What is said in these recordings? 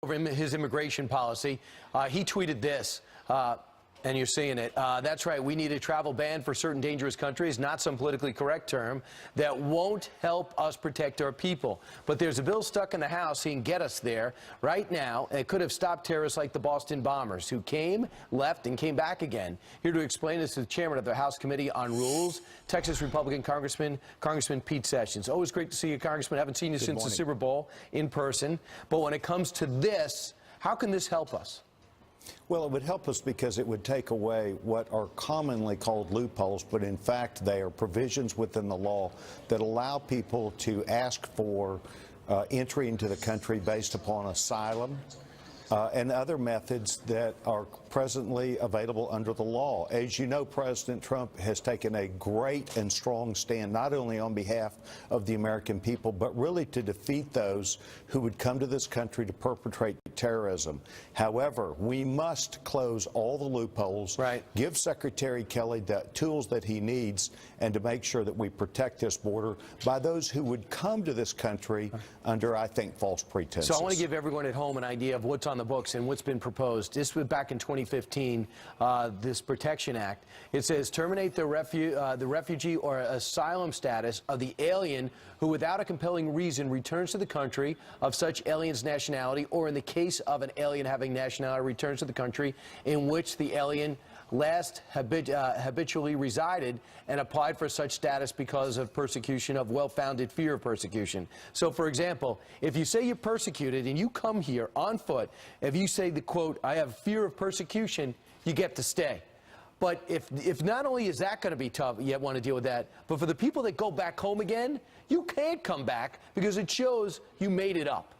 his immigration policy. He tweeted this, and you're seeing it. That's right. We need a travel ban for certain dangerous countries, not some politically correct term that won't help us protect our people. But there's a bill stuck in the House. He can get us there right now. It could have stopped terrorists like the Boston bombers who came, left, and came back again. Here to explain this is the chairman of the House Committee on Rules, Texas Republican Congressman Pete Sessions. Always great to see you, Congressman. I haven't seen you since the Super Bowl in person. But when it comes to this, how can this help us? Well, it would help us because it would take away what are commonly called loopholes, but in fact they are provisions within the law that allow people to ask for entry into the country based upon asylum and other methods that are presently available under the law. As you know, President Trump has taken a great and strong stand, not only on behalf of the American people, but really to defeat those who would come to this country to perpetrate terrorism. However, we must close all the loopholes, give Secretary Kelly the tools that he needs, and to make sure that we protect this border by those who would come to this country under, I think, false pretenses. So I want to give everyone at home an idea of what's on the books and what's been proposed. This was back in 2015, this Protection Act. It says terminate the refugee or asylum status of the alien who, without a compelling reason, returns to the country of such alien's nationality, or in the case of an alien having nationality, returns to the country in which the alien last habitually resided and applied for such status because of persecution, of well-founded fear of persecution. So, for example, if you say you're persecuted and you come here on foot, if you say the quote, I have fear of persecution, you get to stay. But if not only is that going to be tough, you want to deal with that, but for the people that go back home again, you can't come back because it shows you made it up.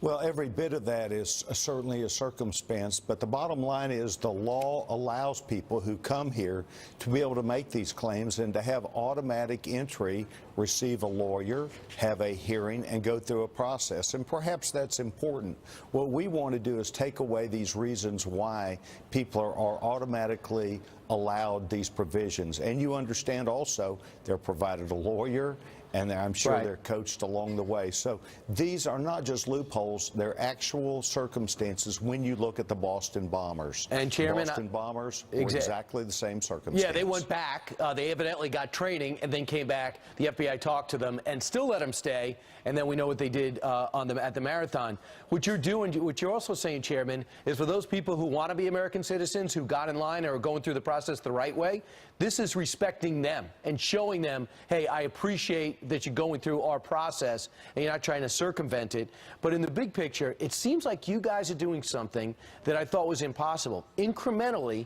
Well, every bit of that is certainly a circumstance, but the bottom line is the law allows people who come here to be able to make these claims and to have automatic entry, receive a lawyer, have a hearing, and go through a process. And perhaps that's important. What we want to do is take away these reasons why people are automatically allowed these provisions. And you understand also they're provided a lawyer, and I'm sure they're coached along the way. So these are not just loopholes, they're actual circumstances when you look at the Boston bombers. And Chairman, Boston bombers were exactly the same circumstance. Yeah, they went back. They evidently got training and then came back. The FBI talked to them and still let them stay. And then we know what they did at the marathon. What you're doing, what you're also saying, Chairman, is for those people who want to be American citizens, who got in line or are going through the process the right way, this is respecting them and showing them, hey, I appreciate that you're going through our process and you're not trying to circumvent it. But in the big picture, it seems like you guys are doing something that I thought was impossible, incrementally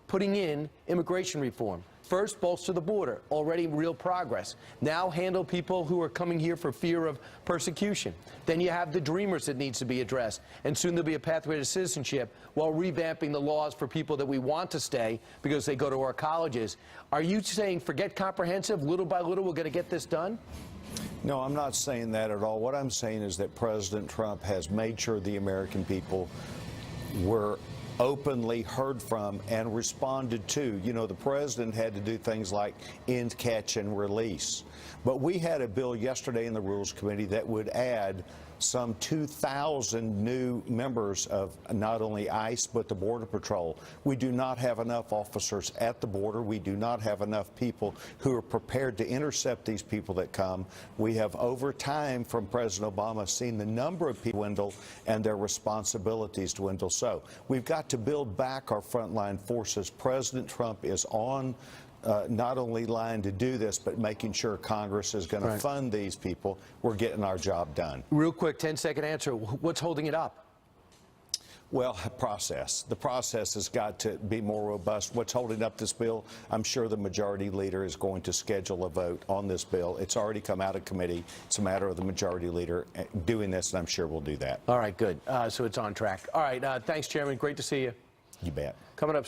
putting in immigration reform. First, bolster the border, already real progress. Now handle people who are coming here for fear of persecution. Then you have the dreamers that needs to be addressed. And soon there'll be a pathway to citizenship while revamping the laws for people that we want to stay because they go to our colleges. Are you saying forget comprehensive, little by little we're going to get this done? No, I'm not saying that at all. What I'm saying is that President Trump has made sure the American people were openly heard from and responded to. You know, the president had to do things like end, catch, and release. But we had a bill yesterday in the Rules Committee that would add some 2,000 new members of not only ICE but the Border Patrol. We do not have enough officers at the border. We do not have enough people who are prepared to intercept these people that come. We have, over time, from President Obama, seen the number of people dwindle and their responsibilities dwindle. So we've got to build back our frontline forces. President Trump is on not only line to do this, but making sure Congress is going to fund these people. We're getting our job done. Real quick, 10-second answer. What's holding it up? Well, process. The process has got to be more robust. What's holding up this bill? I'm sure the majority leader is going to schedule a vote on this bill. It's already come out of committee. It's a matter of the majority leader doing this, and I'm sure we'll do that. All right, good. So it's on track. All right, thanks, Chairman. Great to see you. You bet. Coming up.